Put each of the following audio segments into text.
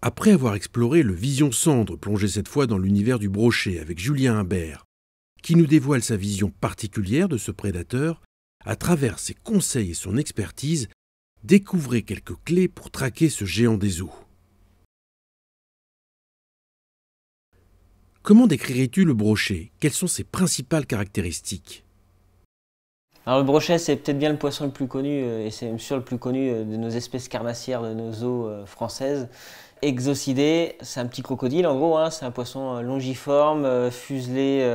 Après avoir exploré le Vision Cendre, plongé cette fois dans l'univers du brochet avec Julien Imbert, qui nous dévoile sa vision particulière de ce prédateur, à travers ses conseils et son expertise, découvrez quelques clés pour traquer ce géant des eaux. Comment décrirais-tu le brochet? Quelles sont ses principales caractéristiques? Alors le brochet, c'est peut-être bien le poisson le plus connu, et c'est même sûr le plus connu de nos espèces carnassières de nos eaux françaises. Exocidé, c'est un petit crocodile en gros, hein, c'est un poisson longiforme, fuselé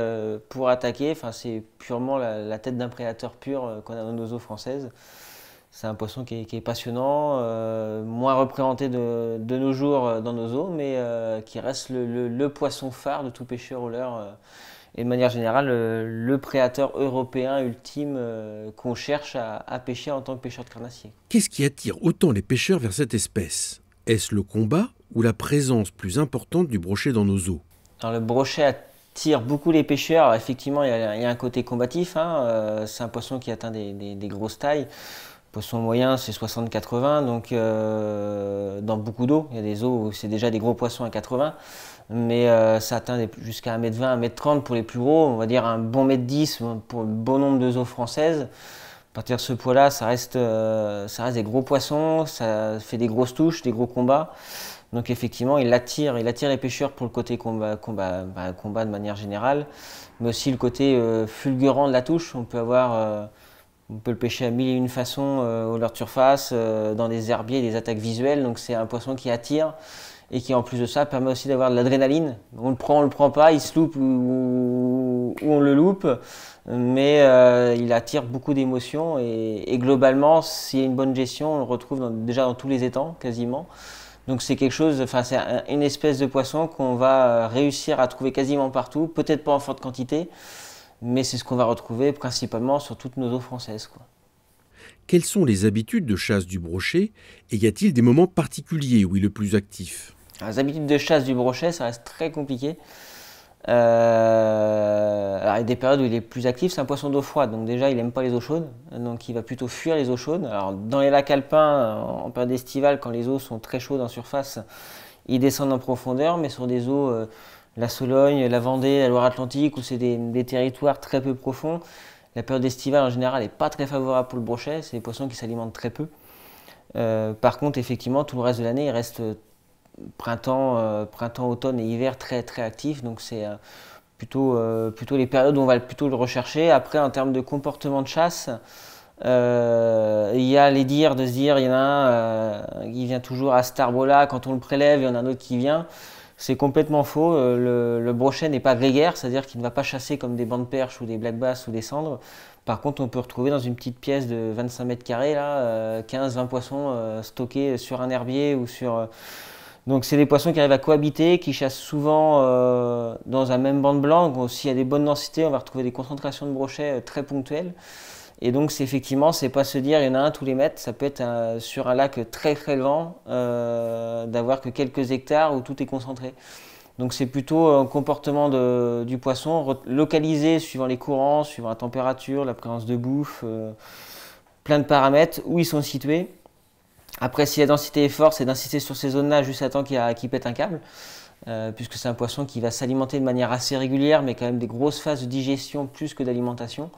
pour attaquer. Enfin, c'est purement la tête d'un prédateur pur qu'on a dans nos eaux françaises. C'est un poisson qui est passionnant, moins représenté de nos jours dans nos eaux, mais qui reste le poisson phare de tout pêcheur au leurre. Et de manière générale, le prédateur européen ultime qu'on cherche à pêcher en tant que pêcheur de carnassier. Qu'est-ce qui attire autant les pêcheurs vers cette espèce? Est-ce le combat ou la présence plus importante du brochet dans nos eaux? Alors le brochet attire beaucoup les pêcheurs. Alors, effectivement, il y a un côté combatif, hein. C'est un poisson qui atteint des grosses tailles. Le poisson moyen, c'est 60-80, donc dans beaucoup d'eau. Il y a des eaux où c'est déjà des gros poissons à 80, mais ça atteint jusqu'à 1,20 m, 1,30 m pour les plus gros. On va dire un bon 1,10 m pour le bon nombre de eaux françaises. À partir de ce poids-là, ça reste des gros poissons, ça fait des grosses touches, des gros combats. Donc effectivement, il attire les pêcheurs pour le côté combat de manière générale, mais aussi le côté fulgurant de la touche. On peut le pêcher à mille et une façons au leurre de surface, dans des herbiers, des attaques visuelles. Donc c'est un poisson qui attire et qui en plus de ça permet aussi d'avoir de l'adrénaline. On le prend pas, il se loupe ou on le loupe, mais il attire beaucoup d'émotions et globalement, s'il y a une bonne gestion, on le retrouve déjà dans tous les étangs quasiment. Donc c'est quelque chose, enfin c'est une espèce de poisson qu'on va réussir à trouver quasiment partout, peut-être pas en forte quantité, mais c'est ce qu'on va retrouver principalement sur toutes nos eaux françaises, quoi. Quelles sont les habitudes de chasse du brochet et y a-t-il des moments particuliers où il est le plus actif? Alors, les habitudes de chasse du brochet, ça reste très compliqué. Alors, il y a des périodes où il est plus actif, c'est un poisson d'eau froide, donc déjà il n'aime pas les eaux chaudes, donc il va plutôt fuir les eaux chaudes. Alors, dans les lacs alpins, en période estivale, quand les eaux sont très chaudes en surface, il descend en profondeur, mais sur des eaux, la Sologne, la Vendée, la Loire-Atlantique, où c'est des territoires très peu profonds, la période estivale en général n'est pas très favorable pour le brochet, c'est des poissons qui s'alimentent très peu. Par contre, effectivement, tout le reste de l'année, il reste printemps, automne et hiver très très actif, donc c'est plutôt les périodes où on va plutôt le rechercher. Après, en termes de comportement de chasse, il y a les dires de se dire, il y en a un qui vient toujours à cet arbre-là, quand on le prélève, il y en a un autre qui vient. C'est complètement faux. Le brochet n'est pas grégaire, c'est-à-dire qu'il ne va pas chasser comme des bancs de perche ou des black bass ou des cendres. Par contre, on peut retrouver dans une petite pièce de 25 mètres carrés, là, 15-20 poissons stockés sur un herbier ou sur. Donc, c'est des poissons qui arrivent à cohabiter, qui chassent souvent dans un même banc de blanc. Donc, s'il y a des bonnes densités, on va retrouver des concentrations de brochets très ponctuelles. Et donc, c'est pas se dire il y en a un tous les mètres, ça peut être sur un lac très très grand, d'avoir que quelques hectares où tout est concentré. Donc, c'est plutôt un comportement du poisson localisé suivant les courants, suivant la température, la présence de bouffe, plein de paramètres, où ils sont situés. Après, si la densité est forte, c'est d'insister sur ces zones-là juste à temps qu'il pète un câble, puisque c'est un poisson qui va s'alimenter de manière assez régulière, mais quand même des grosses phases de digestion plus que d'alimentation.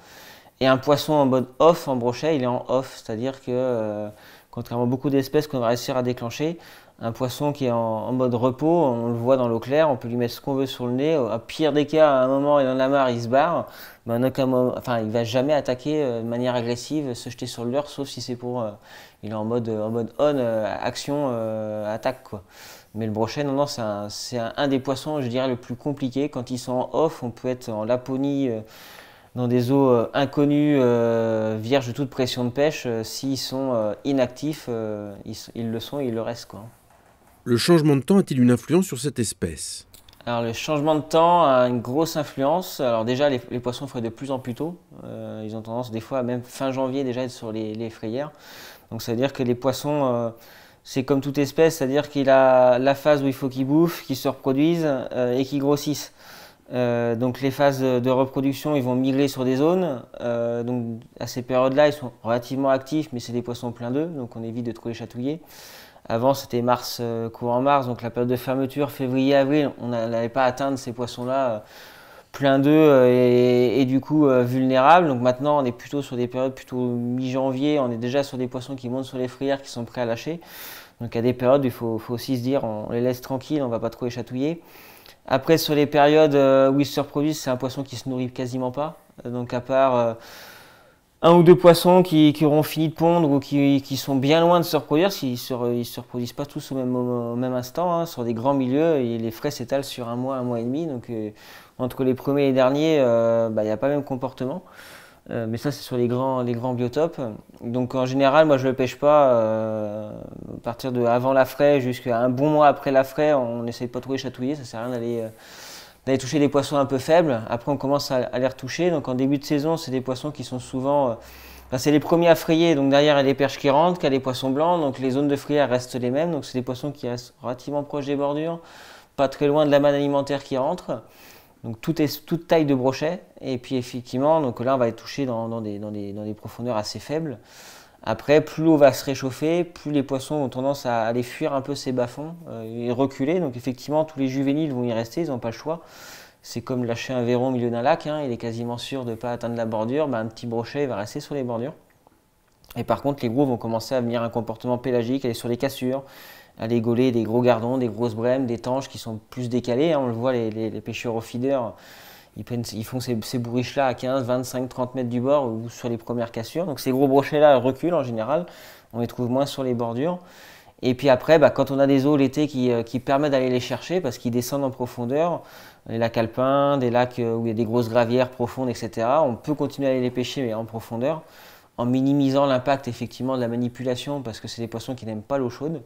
Et un poisson en mode off en brochet, il est en off, c'est-à-dire que contrairement à beaucoup d'espèces qu'on va réussir à déclencher, un poisson qui est en mode repos, on le voit dans l'eau claire, on peut lui mettre ce qu'on veut sur le nez. À pire des cas, à un moment il en a marre, il se barre. Mais il ne va jamais attaquer de manière agressive, se jeter sur le leurre, sauf si c'est il est en mode on, action, attaque, quoi. Mais le brochet, non, c'est un des poissons, je dirais, le plus compliqué. Quand ils sont en off, on peut être en Laponie, dans des eaux inconnues, vierges de toute pression de pêche. S'ils sont inactifs, ils le sont et ils le restent, quoi. Le changement de temps a-t-il une influence sur cette espèce? Alors le changement de temps a une grosse influence. Alors déjà les poissons feraient de plus en plus tôt. Ils ont tendance des fois, même fin janvier, déjà être sur les frayères. Donc ça veut dire que les poissons, c'est comme toute espèce, c'est-à-dire qu'il a la phase où il faut qu'ils bouffent, qu'ils se reproduisent et qu'ils grossissent. Donc les phases de reproduction, ils vont migrer sur des zones. Donc à ces périodes-là, ils sont relativement actifs, mais c'est des poissons pleins d'œufs, donc on évite de trop les chatouiller. Avant, c'était mars, courant mars, donc la période de fermeture, février-avril, on n'allait pas atteindre ces poissons-là plein d'œufs et du coup vulnérables. Donc maintenant, on est plutôt sur des périodes plutôt mi-janvier, on est déjà sur des poissons qui montent sur les frayères, qui sont prêts à lâcher. Donc à des périodes, il faut aussi se dire, on les laisse tranquilles, on ne va pas trop les chatouiller. Après, sur les périodes où ils se reproduisent, c'est un poisson qui se nourrit quasiment pas. Donc à part un ou deux poissons qui auront fini de pondre ou qui sont bien loin de se reproduire, ils se reproduisent pas tous au même instant, hein, sur des grands milieux, et les frais s'étalent sur un mois et demi. Donc entre les premiers et les derniers, il n'y a pas le même comportement. Mais ça, c'est sur les grands biotopes. Donc en général, moi je ne le pêche pas à partir de avant la fraie jusqu'à un bon mois après la fraie. On n'essaye pas trop de les chatouiller, ça sert à rien d'aller toucher des poissons un peu faibles. Après, on commence à les retoucher. Donc en début de saison, c'est des poissons qui sont souvent. C'est les premiers à frayer. Donc derrière, il y a les perches qui rentrent, il y a les poissons blancs. Donc les zones de frayère restent les mêmes. Donc c'est des poissons qui restent relativement proches des bordures, pas très loin de la manne alimentaire qui rentre. Donc toute taille de brochet. Et puis effectivement, donc là, on va être touché dans des profondeurs assez faibles. Après, plus l'eau va se réchauffer, plus les poissons ont tendance à aller fuir un peu ces bas-fonds et reculer. Donc effectivement, tous les juvéniles vont y rester, ils n'ont pas le choix. C'est comme lâcher un verron au milieu d'un lac, hein, il est quasiment sûr de ne pas atteindre la bordure. Un petit brochet il va rester sur les bordures. Et par contre, les gros vont commencer à venir un comportement pélagique, aller sur les cassures, aller gauler des gros gardons, des grosses brèmes, des tanches qui sont plus décalées. Hein. On le voit, les pêcheurs au feeder, ils font ces bourriches-là à 15, 25, 30 mètres du bord ou sur les premières cassures. Donc ces gros brochets-là reculent en général. On les trouve moins sur les bordures. Et puis après, quand on a des eaux l'été qui permettent d'aller les chercher parce qu'ils descendent en profondeur, les lacs alpins, des lacs où il y a des grosses gravières profondes, etc., on peut continuer à aller les pêcher mais en profondeur, en minimisant l'impact effectivement de la manipulation parce que c'est des poissons qui n'aiment pas l'eau chaude.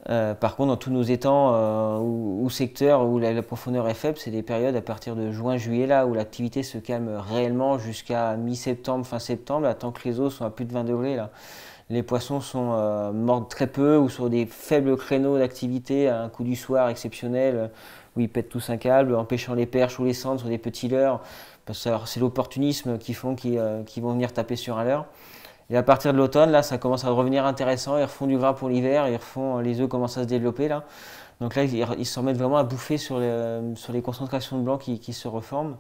Par contre, dans tous nos étangs ou secteurs où la profondeur est faible, c'est des périodes à partir de juin-juillet là où l'activité se calme réellement jusqu'à mi-septembre, fin septembre, là, tant que les eaux sont à plus de 20 degrés. Là. Les poissons mordent très peu ou sur des faibles créneaux d'activité à un coup du soir exceptionnel où ils pètent tous un câble, empêchant les perches ou les cendres sur des petits leurres. Parce que c'est l'opportunisme qui font qu'ils vont venir taper sur un leurre. Et à partir de l'automne, là, ça commence à revenir intéressant. Ils refont du gras pour l'hiver, les œufs commencent à se développer là. Donc là, ils se remettent vraiment à bouffer sur les concentrations de blanc qui se reforment.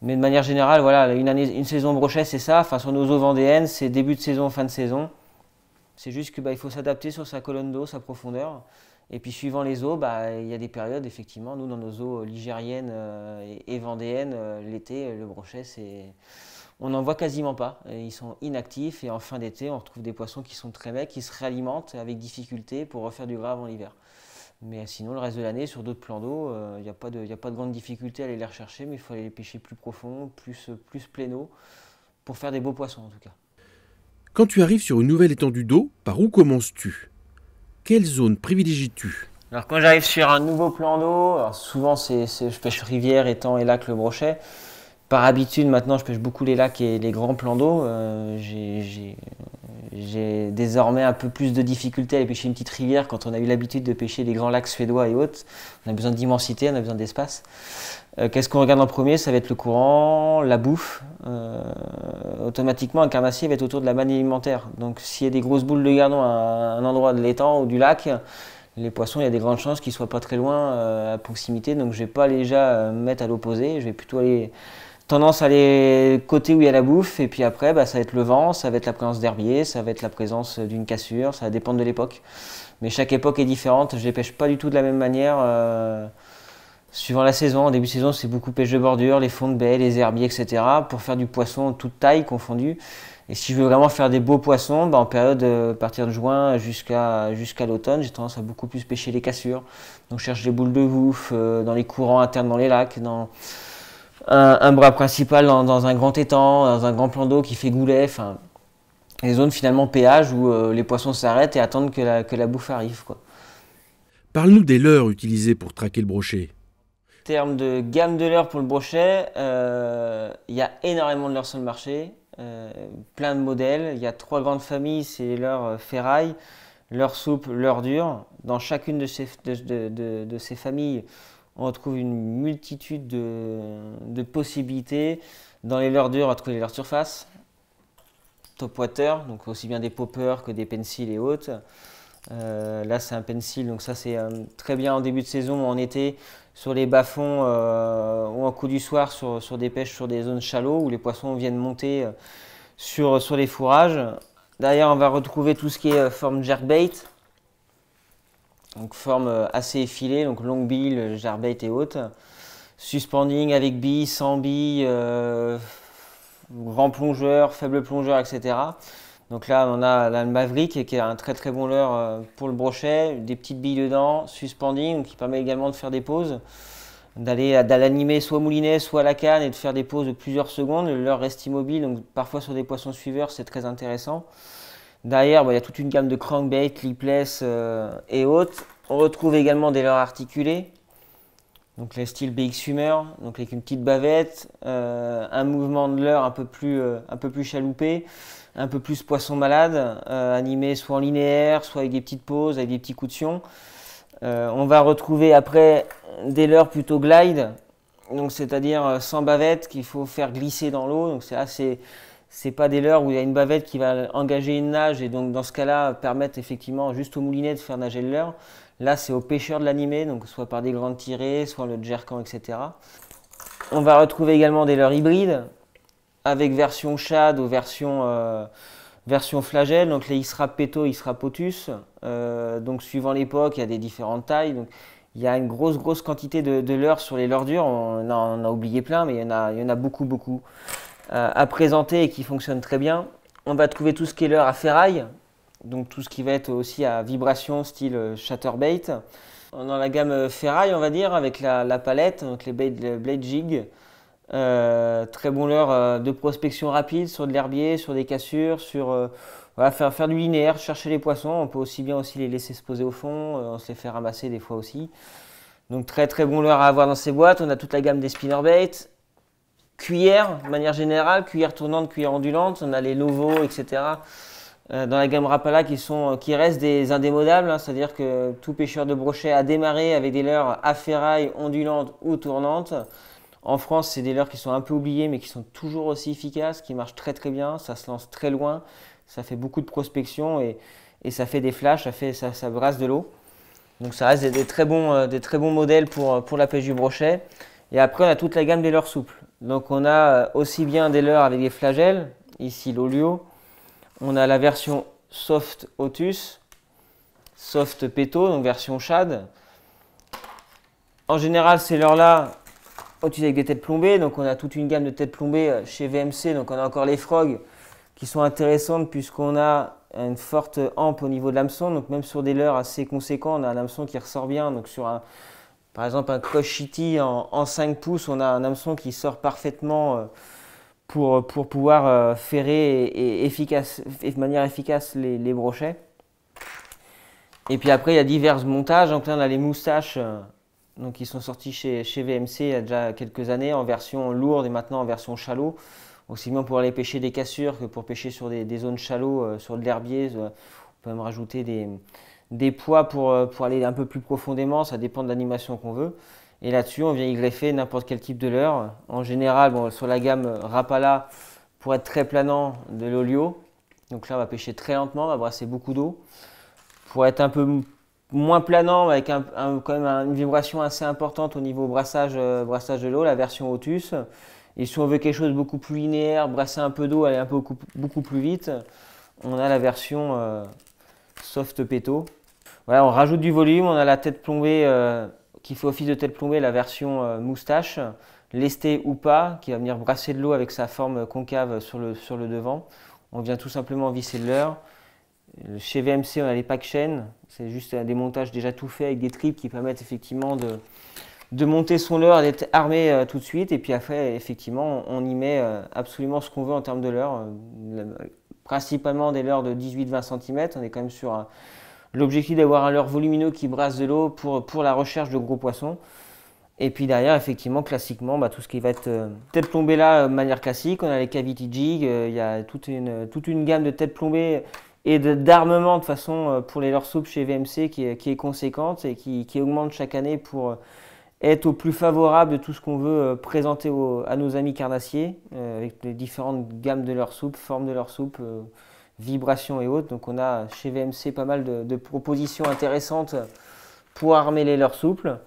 Mais de manière générale, voilà, une saison brochet, c'est ça. Enfin, sur nos eaux vendéennes, c'est début de saison, fin de saison. C'est juste que il faut s'adapter sur sa colonne d'eau, sa profondeur. Et puis suivant les eaux, il y a des périodes, effectivement, nous dans nos eaux ligériennes et vendéennes, l'été, le brochet, on n'en voit quasiment pas. Ils sont inactifs et en fin d'été, on retrouve des poissons qui sont très maigres, qui se réalimentent avec difficulté pour refaire du gras avant l'hiver. Mais sinon, le reste de l'année, sur d'autres plans d'eau, il n'y a pas de grande difficulté à aller les rechercher, mais il faut aller les pêcher plus profond, plus pléno, pour faire des beaux poissons en tout cas. Quand tu arrives sur une nouvelle étendue d'eau, par où commences-tu? Quelle zone privilégies-tu? Alors quand j'arrive sur un nouveau plan d'eau, souvent je pêche rivière, étang et lac le brochet. Par habitude, maintenant, je pêche beaucoup les lacs et les grands plans d'eau. J'ai désormais un peu plus de difficulté à aller pêcher une petite rivière quand on a eu l'habitude de pêcher les grands lacs suédois et autres. On a besoin d'immensité, on a besoin d'espace. Qu'est-ce qu'on regarde en premier? Ça va être le courant, la bouffe. Automatiquement, un carnassier va être autour de la manne alimentaire. Donc s'il y a des grosses boules de gardon à un endroit de l'étang ou du lac, les poissons, il y a des grandes chances qu'ils ne soient pas très loin à proximité. Donc je ne vais pas déjà me mettre à l'opposé. Je vais plutôt aller tendance à aller côté où il y a la bouffe. Et puis après, ça va être le vent, ça va être la présence d'herbiers, ça va être la présence d'une cassure. Ça va dépendre de l'époque. Mais chaque époque est différente. Je ne les pêche pas du tout de la même manière. Suivant la saison, en début de saison, c'est beaucoup pêche de bordure, les fonds de baie, les herbiers, etc. pour faire du poisson toute taille confondue. Et si je veux vraiment faire des beaux poissons, en période à partir de juin jusqu'à l'automne, j'ai tendance à beaucoup plus pêcher les cassures. Donc je cherche les boules de bouffe dans les courants internes dans les lacs, dans un bras principal dans un grand étang, dans un grand plan d'eau qui fait goulet. Enfin, les zones finalement péage où les poissons s'arrêtent et attendent que la bouffe arrive, quoi. Parle-nous des leurres utilisées pour traquer le brochet. En termes de gamme de leurres pour le brochet, il y a énormément de leurres sur le marché, plein de modèles. Il y a 3 grandes familles, c'est les leurres ferraille, leurres souples, leurres dures. Dans chacune de ces familles, on retrouve une multitude de possibilités. Dans les leurres dures, on va trouver les leurres surface, top water, donc aussi bien des poppers que des pencils et autres. Là, c'est un pencil, donc ça, c'est très bien en début de saison ou en été, sur les bas-fonds ou en coup du soir, sur des pêches, sur des zones shallow où les poissons viennent monter sur les fourrages. Derrière, on va retrouver tout ce qui est forme jerkbait, donc forme assez effilée, donc longue bille, jerkbait et haute. Suspending avec billes, sans billes, grand plongeur, faible plongeur, etc. Donc là, on a le Maverick qui est un très très bon leurre pour le brochet, des petites billes dedans, suspending, qui permet également de faire des pauses, d'aller animer soit au moulinet, soit à la canne et de faire des pauses de plusieurs secondes. Le leurre reste immobile, donc parfois sur des poissons suiveurs, c'est très intéressant. Derrière, il y a toute une gamme de crankbait, lipless et autres. On retrouve également des leurres articulés, donc les styles BX Hummer, donc avec une petite bavette, un mouvement de leurre un peu plus chaloupé, un peu plus poisson malade, animé soit en linéaire, soit avec des petites pauses, avec des petits coups de sion. On va retrouver après des leurres plutôt glide, donc c'est-à-dire sans bavette qu'il faut faire glisser dans l'eau. Donc c'est pas des leurres où il y a une bavette qui va engager une nage et donc dans ce cas-là permettre effectivement juste au moulinet de faire nager le leurre. Là, c'est au pêcheur de l'animer, donc soit par des grandes tirées, soit le jerkant, etc. On va retrouver également des leurres hybrides avec version shad ou version flagelle, donc les X-Rap Peto, X-Rap Otus. Donc suivant l'époque, il y a des différentes tailles. Donc, il y a une grosse quantité de leurres sur les leurres dures. On a oublié plein, mais il y en a beaucoup à présenter et qui fonctionnent très bien. On va trouver tout ce qui est leurre à ferraille. Donc tout ce qui va être aussi à vibration style chatterbait. On a la gamme ferraille, on va dire, avec la palette, donc les Blade Jig. Très bon leurre de prospection rapide sur de l'herbier, sur des cassures, voilà, faire du linéaire, chercher les poissons. On peut aussi bien les laisser se poser au fond, on se les fait ramasser des fois aussi. Donc très bon leurre à avoir dans ces boîtes. On a toute la gamme des spinnerbait. Cuillère, de manière générale, cuillère tournante, cuillère ondulante. On a les Lovo, etc. Dans la gamme Rapala qui restent des indémodables, hein, c'est-à-dire que tout pêcheur de brochet a démarré avec des leurres à ferraille, ondulantes ou tournantes. En France, c'est des leurres qui sont un peu oubliés mais qui sont toujours aussi efficaces, qui marchent très bien, ça se lance très loin, ça fait beaucoup de prospection et ça fait des flashs, ça brasse de l'eau. Donc ça reste des très bons modèles pour la pêche du brochet. Et après, on a toute la gamme des leurres souples. Donc on a aussi bien des leurres avec des flagelles, ici l'olio. On a la version Soft Otus, Soft Peto, donc version shad. En général, ces leurres-là, Otus avec des têtes plombées. Donc on a toute une gamme de têtes plombées chez VMC. Donc on a encore les frogs qui sont intéressantes puisqu'on a une forte hampe au niveau de l'hameçon. Donc même sur des leurres assez conséquents, on a un hameçon qui ressort bien. Donc par exemple un Kosh Shitty en 5 pouces, on a un hameçon qui sort parfaitement pour pouvoir ferrer et de manière efficace les brochets. Et puis après, il y a divers montages. Donc là, on a les moustaches donc qui sont sortis chez VMC il y a déjà quelques années en version lourde et maintenant en version shallow. Aussi bien pour aller pêcher des cassures que pour pêcher sur des zones shallow, sur de l'herbier. On peut même rajouter des poids pour aller un peu plus profondément. Ça dépend de l'animation qu'on veut. Et là-dessus, on vient y greffer n'importe quel type de leurre. En général, sur la gamme Rapala, pour être très planant, de l'olio. Donc là, on va pêcher très lentement, on va brasser beaucoup d'eau. Pour être un peu moins planant, avec quand même une vibration assez importante au niveau brassage de l'eau, la version Otus. Et si on veut quelque chose de beaucoup plus linéaire, brasser un peu d'eau, aller beaucoup plus vite, on a la version Soft Peto. Voilà, on rajoute du volume, on a la tête plombée qui fait office de tête plombée, la version moustache, lestée ou pas, qui va venir brasser de l'eau avec sa forme concave sur le devant. On vient tout simplement visser le leurre. Chez VMC, on a les pack chaînes, c'est juste des montages déjà tout faits avec des tripes qui permettent effectivement de monter son leurre, d'être armé tout de suite. Et puis après, effectivement, on y met absolument ce qu'on veut en termes de leurre, principalement des leurres de 18-20 cm. On est quand même sur l'objectif d'avoir un leurre volumineux qui brasse de l'eau pour la recherche de gros poissons. Et puis derrière, effectivement, classiquement, tout ce qui va être tête plombée là, de manière classique. On a les cavity jig, il y a toute une gamme de têtes plombées et d'armement de façon pour les leurres souples chez VMC qui est conséquente et qui augmente chaque année pour être au plus favorable de tout ce qu'on veut présenter à nos amis carnassiers avec les différentes gammes de leurres souples, formes de leurres souples, vibration et autres. Donc on a chez VMC pas mal de propositions intéressantes pour armer les leurres souples.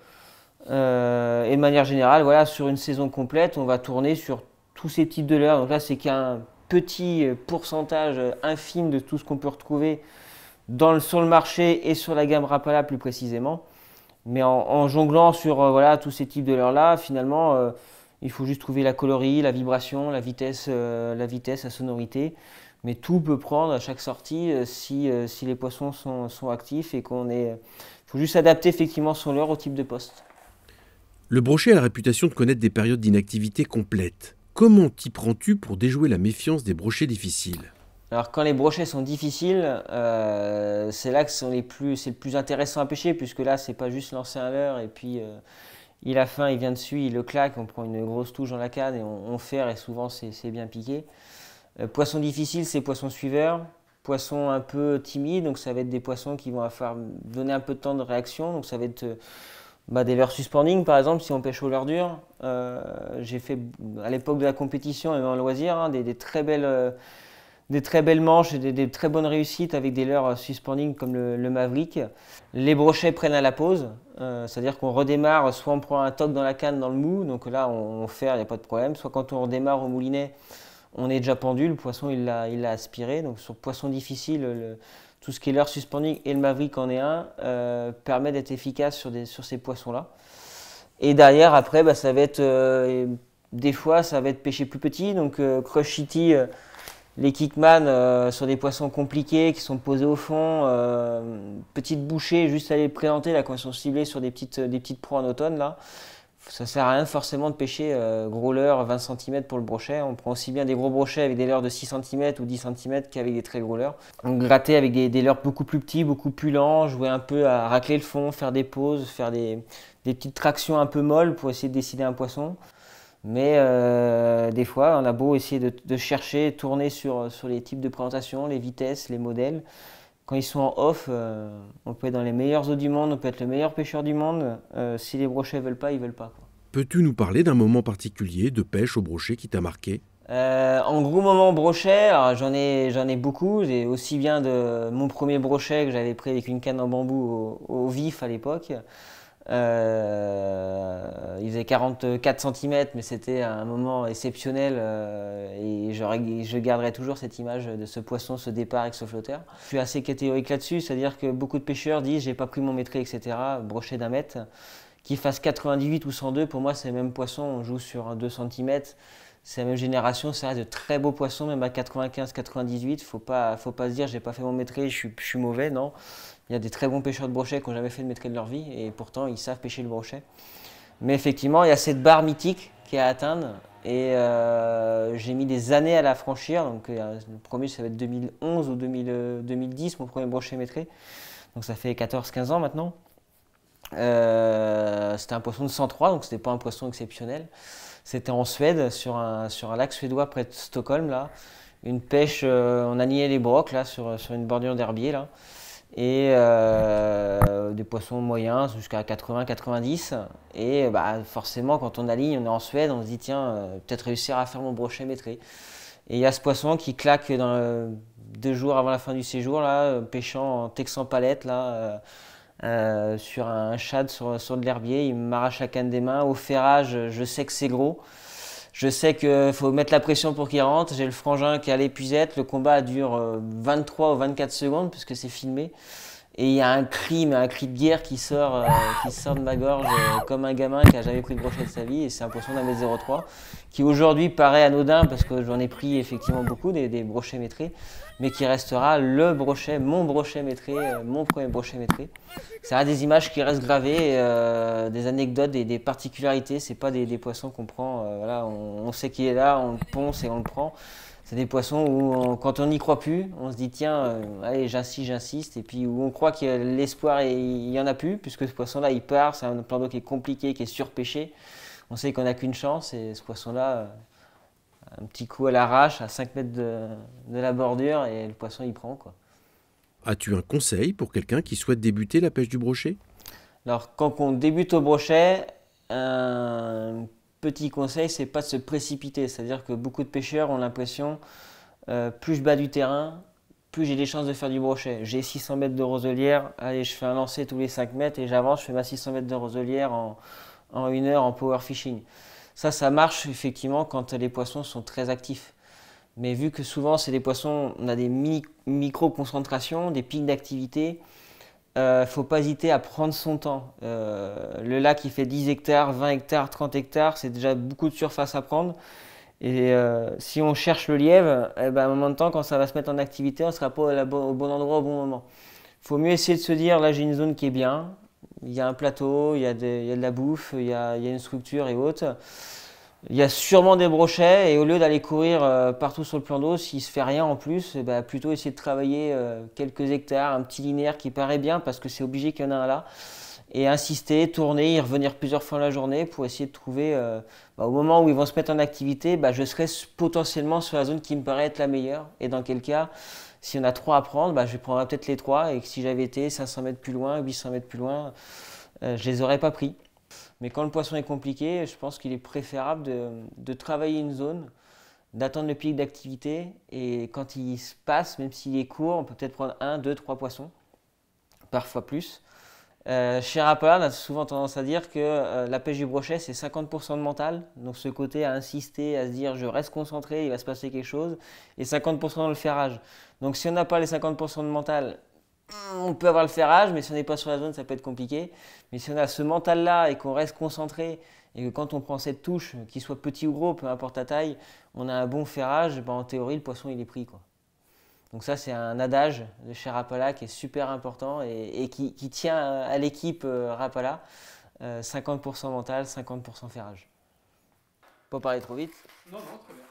Et de manière générale, voilà, sur une saison complète, on va tourner sur tous ces types de leurres. Donc là, c'est qu'un petit pourcentage infime de tout ce qu'on peut retrouver sur le marché et sur la gamme Rapala plus précisément. Mais en jonglant sur voilà, tous ces types de leurres-là, finalement, il faut juste trouver la colorie, la vibration, la vitesse, la sonorité. Mais tout peut prendre à chaque sortie si les poissons sont actifs et il faut juste adapter effectivement son leurre au type de poste. Le brochet a la réputation de connaître des périodes d'inactivité complète. Comment t'y prends-tu pour déjouer la méfiance des brochets difficiles? Alors quand les brochets sont difficiles, c'est là que c'est le plus intéressant à pêcher, puisque là c'est pas juste lancer un leurre et puis il a faim, il vient dessus, il le claque, on prend une grosse touche dans la canne et on ferre et souvent c'est bien piqué. Poisson difficile, c'est poisson suiveur. Poisson un peu timide, donc ça va être des poissons qui vont falloir donner un peu de temps de réaction, donc ça va être des leurres suspending par exemple si on pêche au leurre dur. J'ai fait à l'époque de la compétition et en loisir des très belles manches et des très bonnes réussites avec des leurres suspending comme le Maverick. Les brochets prennent à la pause, c'est-à-dire qu'on redémarre, soit on prend un toc dans la canne dans le mou, donc là on ferre, il n'y a pas de problème, soit quand on redémarre au moulinet, on est déjà pendu, le poisson il l'a aspiré. Donc sur poisson difficile, tout ce qui est leurre suspending et le Maverick en est un, permet d'être efficace sur ces poissons-là. Et derrière, après, ça va être, des fois, ça va être pêché plus petit, donc Crush City, les Kickman sur des poissons compliqués qui sont posés au fond, petites bouchées, juste à les présenter là, quand ils sont ciblés sur des petites proies en automne là. Ça sert à rien forcément de pêcher gros leurre 20 cm pour le brochet. On prend aussi bien des gros brochets avec des leurres de 6 cm ou 10 cm qu'avec des très gros leurres. Donc gratter avec des leurres beaucoup plus petits, beaucoup plus lents, jouer un peu à racler le fond, faire des pauses, faire des petites tractions un peu molles pour essayer de décider un poisson. Mais des fois, on a beau essayer de chercher, tourner sur les types de présentation, les vitesses, les modèles. Quand ils sont en off, on peut être dans les meilleures eaux du monde, on peut être le meilleur pêcheur du monde. Si les brochets veulent pas, ils veulent pas, quoi. Peux-tu nous parler d'un moment particulier de pêche au brochet qui t'a marqué? En gros moment brochet, alors j'en ai beaucoup. J'ai aussi bien de mon premier brochet que j'avais pris avec une canne en bambou au vif à l'époque. Il faisait 44 cm, mais c'était un moment exceptionnel et je garderai toujours cette image de ce poisson, ce départ avec ce flotteur. Je suis assez catégorique là-dessus, c'est-à-dire que beaucoup de pêcheurs disent j'ai pas pris mon métré, etc. Brochet d'1 mètre. Qu'il fasse 98 ou 102, pour moi c'est le même poisson, on joue sur un 2 cm. C'est la même génération, ça reste de très beaux poissons, même à 95-98. Faut pas se dire j'ai pas fait mon métré, je suis mauvais, non. Il y a des très bons pêcheurs de brochet qui n'ont jamais fait de métré de leur vie et pourtant ils savent pêcher le brochet. Mais effectivement, il y a cette barre mythique qui est à atteindre et j'ai mis des années à la franchir. Donc le premier ça va être 2011 ou 2010, mon premier brochet métré. Donc ça fait 14-15 ans maintenant. C'était un poisson de 103, donc c'était pas un poisson exceptionnel. C'était en Suède, sur un lac suédois près de Stockholm, là. Une pêche, on a nié les brocs, là, sur une bordure d'herbier, là. Et des poissons moyens jusqu'à 80-90. Et forcément, quand on aligne, on est en Suède, on se dit, tiens, peut-être réussir à faire mon brochet métré. Et il y a ce poisson qui claque 2 jours avant la fin du séjour, là, pêchant en texan palette, là. Sur un shad sur de l'herbier, il m'arrache la canne des mains. Au ferrage, je sais que c'est gros. Je sais qu'il faut mettre la pression pour qu'il rentre. J'ai le frangin qui est à l'épuisette. Le combat dure 23 ou 24 secondes puisque c'est filmé. Et il y a un cri de guerre qui sort de ma gorge comme un gamin qui a jamais pris de brochet de sa vie. Et c'est un poisson d'1 m 03 qui aujourd'hui paraît anodin parce que j'en ai pris effectivement beaucoup des brochets métrés, mais qui restera le brochet, mon brochet métré, mon premier brochet métré. Ça a des images qui restent gravées, des anecdotes, des particularités. C'est pas des poissons qu'on prend, voilà, on sait qu'il est là, on le ponce et on le prend. C'est des poissons où, quand on n'y croit plus, on se dit tiens, allez, j'insiste, et puis où on croit que l'espoir, il n'y en a plus, puisque ce poisson-là, il part, c'est un plan d'eau qui est compliqué, qui est surpêché. On sait qu'on n'a qu'une chance, et ce poisson-là, un petit coup à l'arrache, à 5 mètres de la bordure, et le poisson, il prend, quoi. As-tu un conseil pour quelqu'un qui souhaite débuter la pêche du brochet? Alors, quand on débute au brochet, un petit conseil, c'est pas de se précipiter. C'est-à-dire que beaucoup de pêcheurs ont l'impression, plus je bats du terrain, plus j'ai des chances de faire du brochet. J'ai 600 mètres de roselière, allez, je fais un lancer tous les 5 mètres et j'avance, je fais ma 600 mètres de roselière en 1 heure en power fishing. Ça marche effectivement quand les poissons sont très actifs. Mais vu que souvent c'est des poissons, on a des micro-concentrations, des pics d'activité, faut pas hésiter à prendre son temps. Le lac il fait 10 hectares, 20 hectares, 30 hectares, c'est déjà beaucoup de surface à prendre. Et si on cherche le lièvre, eh ben, à un moment de temps, quand ça va se mettre en activité, on ne sera pas au bon endroit au bon moment. Il faut mieux essayer de se dire, là j'ai une zone qui est bien, il y a un plateau, il y a de la bouffe, il y a une structure et autres. Il y a sûrement des brochets et au lieu d'aller courir partout sur le plan d'eau, s'il ne se fait rien en plus, eh ben, plutôt essayer de travailler quelques hectares, un petit linéaire qui paraît bien parce que c'est obligé qu'il y en a un là. Et insister, tourner, y revenir plusieurs fois dans la journée pour essayer de trouver, au moment où ils vont se mettre en activité, je serai potentiellement sur la zone qui me paraît être la meilleure. Et dans quel cas, s'il y en a 3 à prendre, je prendrai peut-être les 3 et que si j'avais été 500 mètres plus loin, 800 mètres plus loin, je les aurais pas pris. Mais quand le poisson est compliqué, je pense qu'il est préférable de travailler une zone, d'attendre le pic d'activité et quand il se passe, même s'il est court, on peut peut-être prendre 1, 2, 3 poissons, parfois plus. Chez Rapala, on a souvent tendance à dire que la pêche du brochet, c'est 50% de mental. Donc ce côté à insister, à se dire je reste concentré, il va se passer quelque chose. Et 50% dans le ferrage. Donc si on n'a pas les 50% de mental, on peut avoir le ferrage, mais si on n'est pas sur la zone, ça peut être compliqué. Mais si on a ce mental-là et qu'on reste concentré, et que quand on prend cette touche, qu'il soit petit ou gros, peu importe la taille, on a un bon ferrage, en théorie, le poisson il est pris, quoi. Donc ça, c'est un adage de chez Rapala qui est super important et qui tient à l'équipe Rapala. 50% mental, 50% ferrage. Pas parler trop vite. Non, non, très bien.